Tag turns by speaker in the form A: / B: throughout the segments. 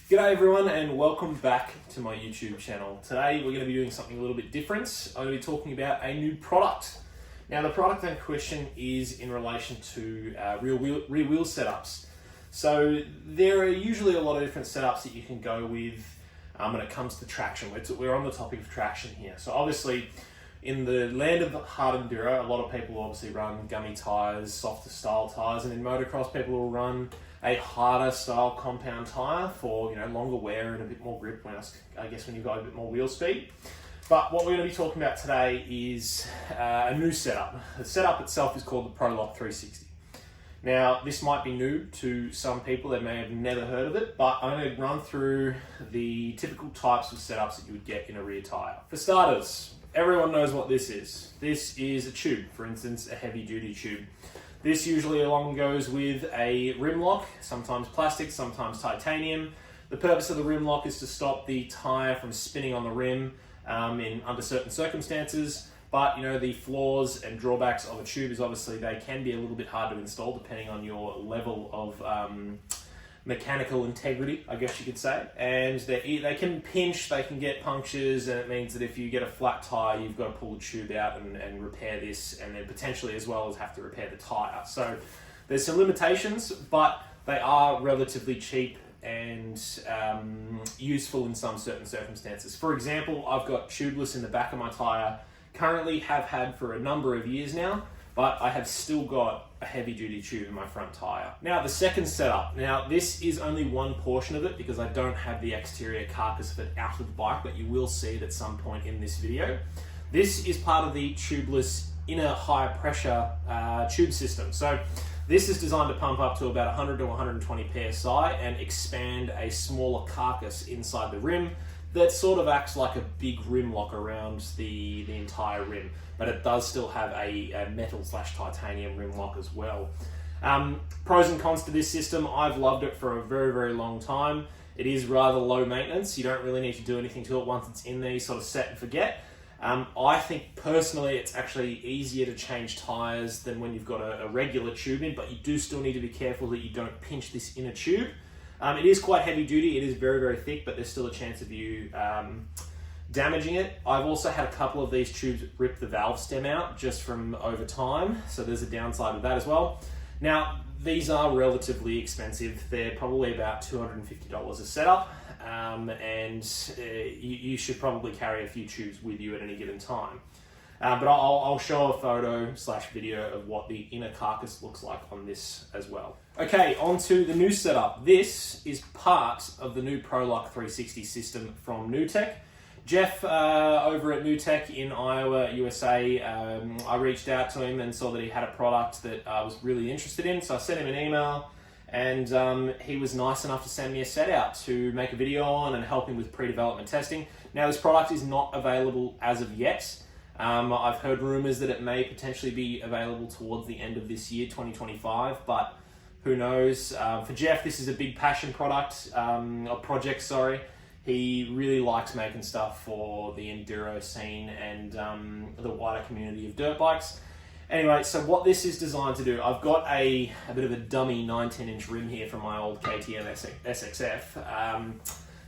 A: G'day everyone and welcome back to my YouTube channel. Today we're going to be doing something a little bit different. I'm going to be talking about a new product. Now the product in question is in relation to rear wheel setups. So there are usually a lot of different setups that you can go with when it comes to traction. We're on the topic of traction here. So obviously in the land of hard enduro, a lot of people obviously run gummy tyres, softer style tyres, and in motocross people will run a harder style compound tyre for longer wear and a bit more grip when you've got a bit more wheel speed. But what we're going to be talking about today is a new setup. The setup itself is called the Prolock 360. Now this might be new to some people that may have never heard of it, but I'm going to run through the typical types of setups that you would get in a rear tyre. For starters, everyone knows what this is. This is a tube, for instance, a heavy duty tube. This usually along goes with a rim lock, sometimes plastic, sometimes titanium. The purpose of the rim lock is to stop the tyre from spinning on the rim under certain circumstances. But the flaws and drawbacks of a tube is obviously they can be a little bit hard to install depending on your level of mechanical integrity, I guess you could say. And they can pinch, they can get punctures, and it means that if you get a flat tyre, you've got to pull the tube out and repair this, and then potentially as well as have to repair the tyre. So there's some limitations, but they are relatively cheap and useful in some certain circumstances. For example, I've got tubeless in the back of my tyre, currently have had for a number of years now, but I have still got a heavy duty tube in my front tyre. Now the second setup, this is only one portion of it because I don't have the exterior carcass of it out of the bike, but you will see it at some point in this video. This is part of the tubeless inner high pressure tube system. So this is designed to pump up to about 100 to 120 PSI and expand a smaller carcass inside the rim that sort of acts like a big rim lock around the entire rim, but it does still have a metal/titanium rim lock as well. Pros and cons to this system: I've loved it for a very, very long time. It is rather low maintenance. You don't really need to do anything to it once it's in there, you sort of set and forget. I think personally it's actually easier to change tyres than when you've got a regular tube in, but you do still need to be careful that you don't pinch this inner tube. It is quite heavy duty, it is very, very thick, but there's still a chance of you damaging it. I've also had a couple of these tubes rip the valve stem out just from over time, so there's a downside of that as well. Now, these are relatively expensive. They're probably about $250 a setup, and you should probably carry a few tubes with you at any given time. But I'll show a photo/video of what the inner carcass looks like on this as well. Okay, on to the new setup. This is part of the new Prolock 360 system from Nuetech. Jeff over at Nuetech in Iowa, USA, I reached out to him and saw that he had a product that I was really interested in, so I sent him an email, and he was nice enough to send me a set out to make a video on and help him with pre-development testing. Now this product is not available as of yet. I've heard rumors that it may potentially be available towards the end of this year, 2025, but who knows. For Jeff, this is a big passion project. He really likes making stuff for the enduro scene and the wider community of dirt bikes. Anyway, so what this is designed to do, I've got a bit of a dummy 19-inch rim here from my old KTM SXF.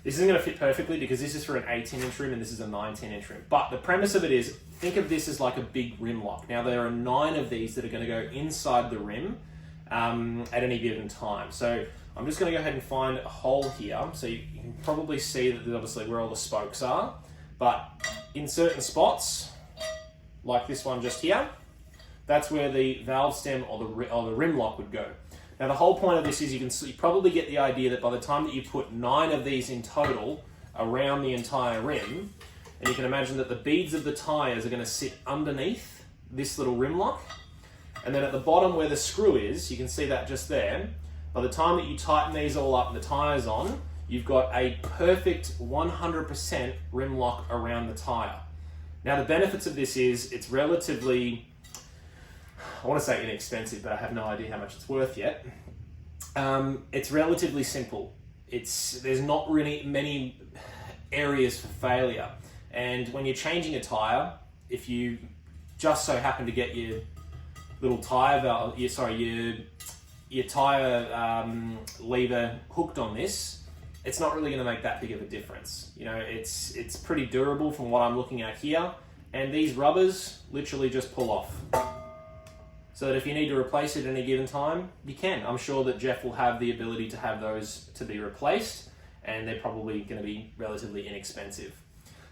A: This isn't going to fit perfectly because this is for an 18-inch rim and this is a 19-inch rim. But the premise of it is, think of this as like a big rim lock. Now there are 9 of these that are going to go inside the rim at any given time. So I'm just going to go ahead and find a hole here. So you can probably see that obviously where all the spokes are. But in certain spots, like this one just here, that's where the valve stem or the rim lock would go. Now the whole point of this is you probably get the idea that by the time that you put 9 of these in total around the entire rim, and you can imagine that the beads of the tyres are going to sit underneath this little rim lock, and then at the bottom where the screw is, you can see that just there, by the time that you tighten these all up and the tyres on, you've got a perfect 100% rim lock around the tyre. Now the benefits of this is it's relatively, I want to say inexpensive, but I have no idea how much it's worth yet. It's relatively simple. There's not really many areas for failure. And when you're changing a tyre, if you just so happen to get your little tyre valve, your tyre lever hooked on this, it's not really going to make that big of a difference. You know, it's pretty durable from what I'm looking at here, and these rubbers literally just pull off. So that if you need to replace it at any given time, you can. I'm sure that Jeff will have the ability to have those to be replaced, and they're probably going to be relatively inexpensive.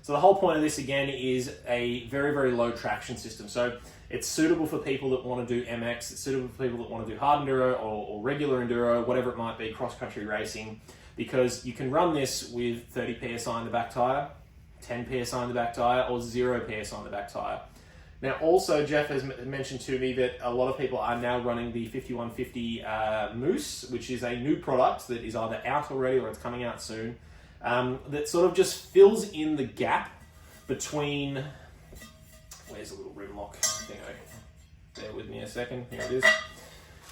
A: So the whole point of this again is a very, very low traction system. So it's suitable for people that want to do MX, it's suitable for people that want to do hard enduro or regular enduro, whatever it might be, cross-country racing, because you can run this with 30 PSI in the back tyre, 10 PSI in the back tyre, or 0 PSI in the back tyre. Now also, Jeff has mentioned to me that a lot of people are now running the 5150 Moose, which is a new product that is either out already or it's coming out soon, that sort of just fills in the gap between, where's the little rim lock thing? Bear with me a second, here it is.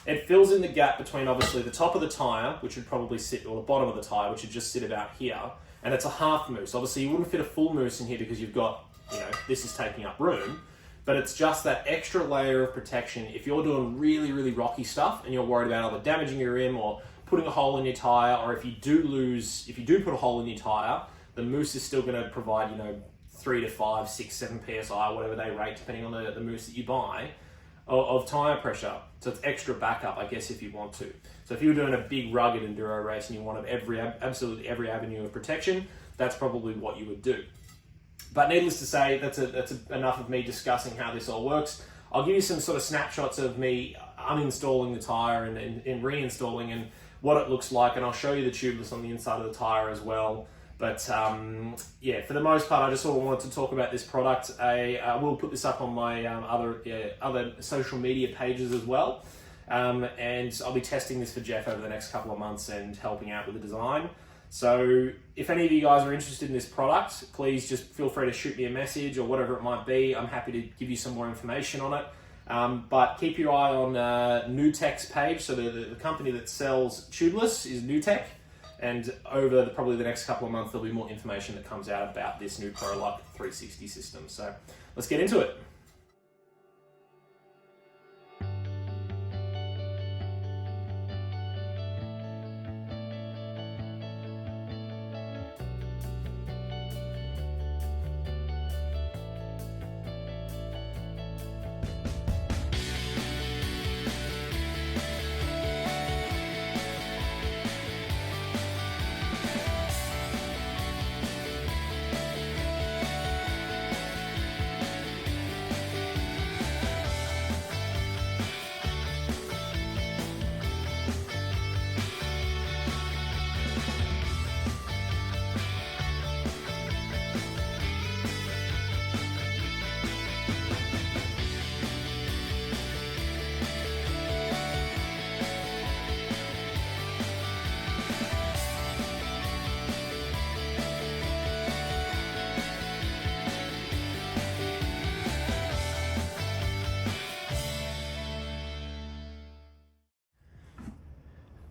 A: It fills in the gap between obviously the top of the tyre, which would probably sit, or the bottom of the tyre, which would just sit about here, and it's a half Moose. Obviously you wouldn't fit a full Moose in here because you've got, you know, this is taking up room, but it's just that extra layer of protection. If you're doing really, really rocky stuff and you're worried about either damaging your rim or putting a hole in your tyre, or if you do put a hole in your tyre, the Moose is still going to provide, you know, 3 to 5, 6, 7 PSI, whatever they rate, depending on the Moose that you buy, of tyre pressure. So it's extra backup, I guess, if you want to. So if you were doing a big rugged enduro race and you wanted absolutely every avenue of protection, that's probably what you would do. But needless to say, that's enough of me discussing how this all works. I'll give you some sort of snapshots of me uninstalling the tyre and reinstalling and what it looks like, and I'll show you the tubeless on the inside of the tyre as well. But yeah, for the most part, I just sort of wanted to talk about this product. I will put this up on my other social media pages as well. And I'll be testing this for Jeff over the next couple of months and helping out with the design. So if any of you guys are interested in this product, please just feel free to shoot me a message or whatever it might be. I'm happy to give you some more information on it. But keep your eye on Nuetech's page. So the company that sells tubeless is Nuetech. And over probably the next couple of months, there'll be more information that comes out about this new Prolock 360 system. So let's get into it.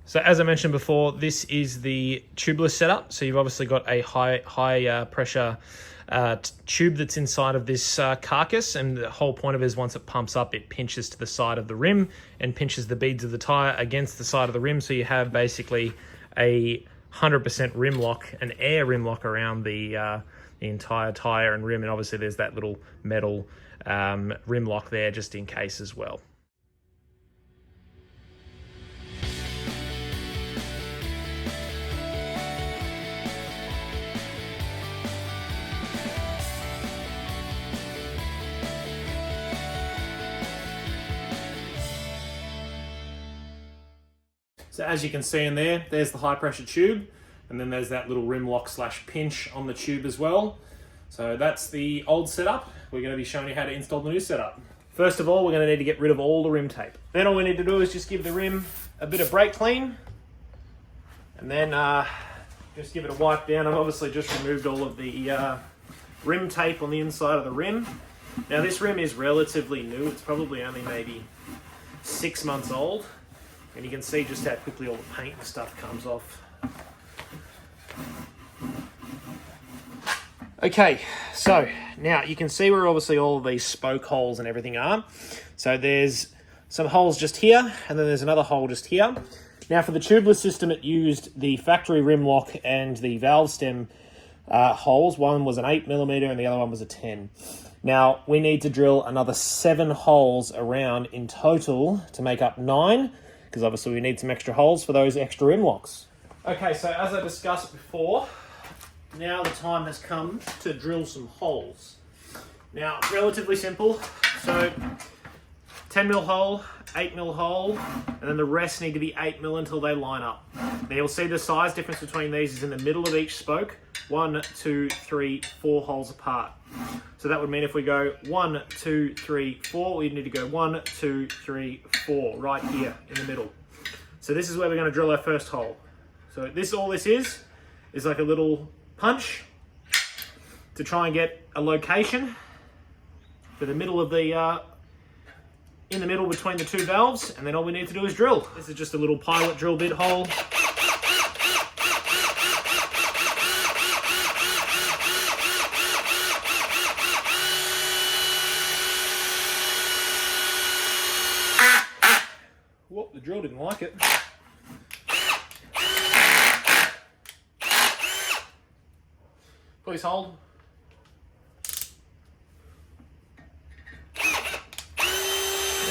A: So as I mentioned before, this is the tubeless setup. So you've obviously got a high pressure tube that's inside of this carcass, and the whole point of it is once it pumps up, it pinches to the side of the rim and pinches the beads of the tire against the side of the rim. So you have basically a 100% rim lock, an air rim lock around the entire tire and rim, and obviously there's that little metal rim lock there just in case as well. So as you can see in there, there's the high pressure tube, and then there's that little rim lock / pinch on the tube as well. So that's the old setup. We're going to be showing you how to install the new setup. First of all, we're going to need to get rid of all the rim tape. Then all we need to do is just give the rim a bit of brake clean, and then just give it a wipe down. I've obviously just removed all of the rim tape on the inside of the rim. Now this rim is relatively new. It's probably only maybe 6 months old. And you can see just how quickly all the paint and stuff comes off. Okay, so now you can see where obviously all of these spoke holes and everything are. So there's some holes just here, and then there's another hole just here. Now for the tubeless system, it used the factory rim lock and the valve stem holes. One was an 8mm and the other one was a 10. Now we need to drill another 7 holes around in total to make up 9, because obviously we need some extra holes for those extra rim locks. Okay, so as I discussed before, now the time has come to drill some holes. Now, relatively simple. So 10mm hole, 8mm hole, and then the rest need to be 8mm until they line up. Now you'll see the size difference between these is in the middle of each spoke. 1, 2, 3, 4 holes apart. So that would mean if we go 1, 2, 3, 4, we need to go 1, 2, 3, 4 right here in the middle. So this is where we're going to drill our first hole. So all this is like a little punch to try and get a location for the middle of the in the middle between the 2 valves, and then all we need to do is drill. This is just a little pilot drill bit hole. Whoop, the drill didn't like it. Please hold.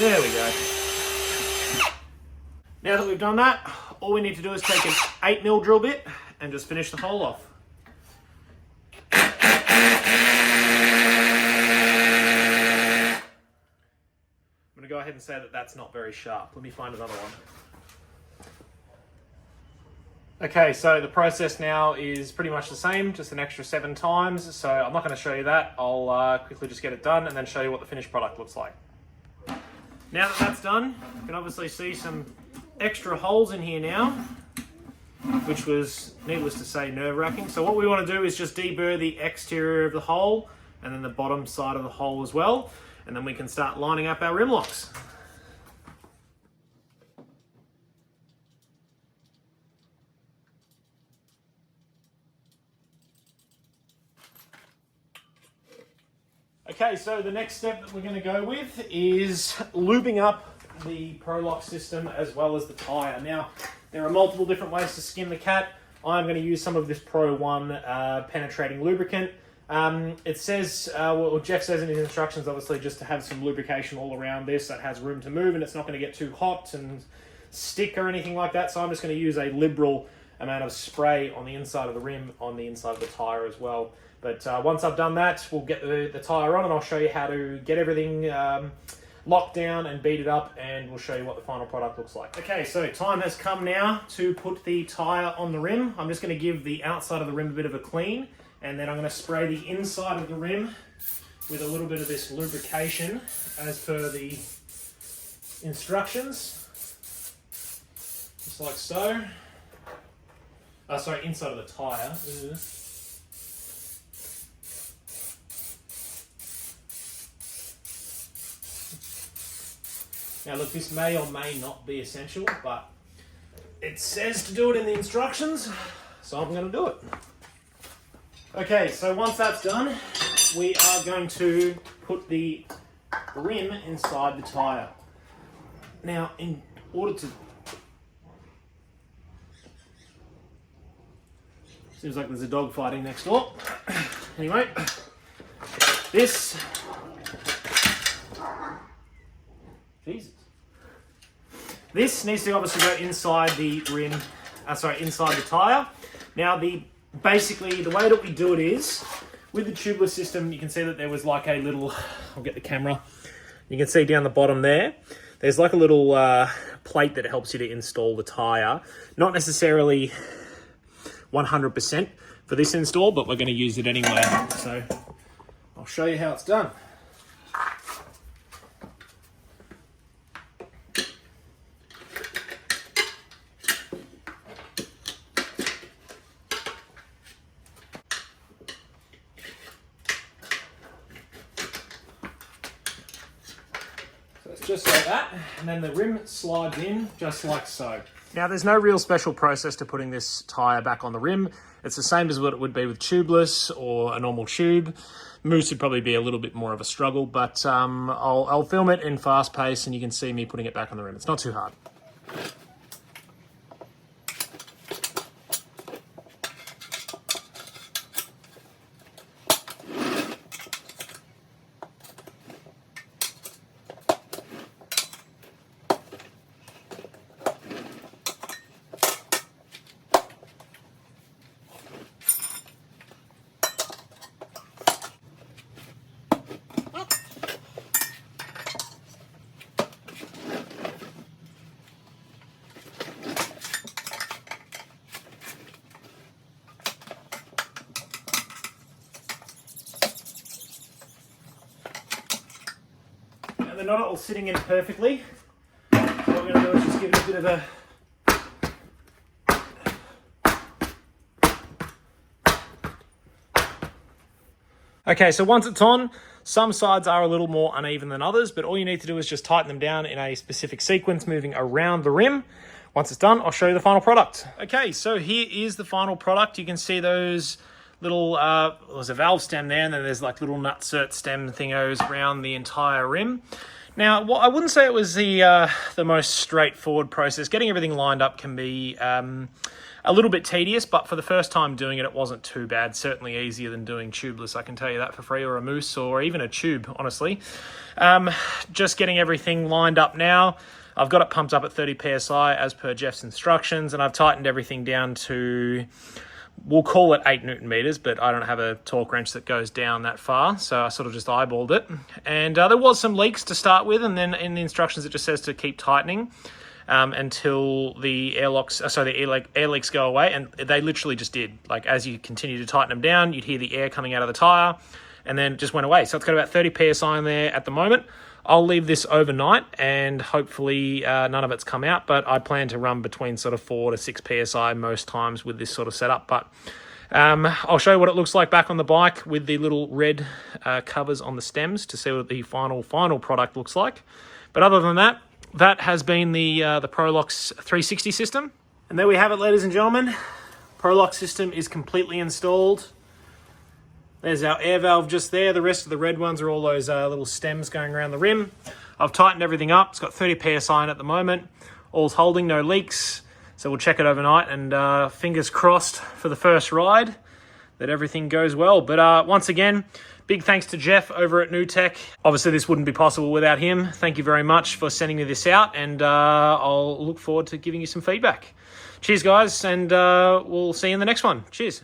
A: There we go. Now that we've done that, all we need to do is take an 8mm drill bit and just finish the hole off. I'm going to go ahead and say that that's not very sharp. Let me find another one. Okay, so the process now is pretty much the same, just an extra 7 times. So I'm not going to show you that. I'll quickly just get it done and then show you what the finished product looks like. Now that that's done, you can obviously see some extra holes in here now, which was, needless to say, nerve-wracking. So what we want to do is just deburr the exterior of the hole and then the bottom side of the hole as well, and then we can start lining up our rim locks. Okay, so the next step that we're going to go with is lubing up the Prolock system as well as the tyre. Now, there are multiple different ways to skin the cat. I'm going to use some of this Pro 1 penetrating lubricant. It says, well, Jeff says in his instructions, obviously, just to have some lubrication all around this that has room to move and it's not going to get too hot and stick or anything like that. So I'm just going to use a liberal amount of spray on the inside of the rim, on the inside of the tyre as well. But once I've done that, we'll get the tyre on and I'll show you how to get everything locked down and beat it up, and we'll show you what the final product looks like. Okay, so time has come now to put the tyre on the rim. I'm just going to give the outside of the rim a bit of a clean, and then I'm going to spray the inside of the rim with a little bit of this lubrication as per the instructions. Just like so. Sorry, inside of the tyre. Now look, this may or may not be essential, but it says to do it in the instructions, so I'm going to do it. Okay, so once that's done, we are going to put the rim inside the tyre. Now, in order to... Seems like there's a dog fighting next door. Anyway, this... Jesus. This needs to obviously go inside the rim, inside the tyre. Now, basically, the way that we do it is, with the tubeless system, you can see that there was like a little, I'll get the camera, you can see down the bottom there, there's like a little plate that helps you to install the tyre. Not necessarily 100% for this install, but we're going to use it anyway. So, I'll show you how it's done. Just like that, and then the rim slides in just like so. Now there's no real special process to putting this tyre back on the rim. It's the same as what it would be with tubeless or a normal tube. Moose would probably be a little bit more of a struggle, but I'll film it in fast pace and you can see me putting it back on the rim. It's not too hard. they're not all sitting in perfectly. So what we're going to do is just give it a bit of a Okay, so once it's on, some sides are a little more uneven than others, but all you need to do is just tighten them down in a specific sequence, moving around the rim. Once it's done, I'll show you the final product. Okay, so here is the final product. You can see those little, there's a valve stem there, and then there's like little nutsert stem thingos around the entire rim. Now, I wouldn't say it was the most straightforward process. Getting everything lined up can be a little bit tedious, but for the first time doing it, it wasn't too bad. Certainly easier than doing tubeless, I can tell you that for free, or a moose, or even a tube, honestly. Just getting everything lined up now. I've got it pumped up at 30 PSI as per Jeff's instructions, and I've tightened everything down to, we'll call it 8 Newton meters, but I don't have a torque wrench that goes down that far, so I sort of just eyeballed it. And there was some leaks to start with, and then in the instructions it just says to keep tightening until the air leaks go away, and they literally just did. Like, as you continue to tighten them down, you'd hear the air coming out of the tire, and then it just went away. So it's got about 30 PSI in there at the moment. I'll leave this overnight, and hopefully none of it's come out, but I plan to run between sort of 4 to 6 PSI most times with this sort of setup. But I'll show you what it looks like back on the bike with the little red covers on the stems to see what the final product looks like. But other than that, that has been the Prolock's 360 system. And there we have it, ladies and gentlemen. Prolock system is completely installed. There's our air valve just there. The rest of the red ones are all those little stems going around the rim. I've tightened everything up. It's got 30 PSI in at the moment. All's holding, no leaks. So we'll check it overnight, and fingers crossed for the first ride that everything goes well. But once again, big thanks to Jeff over at Nuetech. Obviously, this wouldn't be possible without him. Thank you very much for sending me this out, and I'll look forward to giving you some feedback. Cheers, guys, and we'll see you in the next one. Cheers.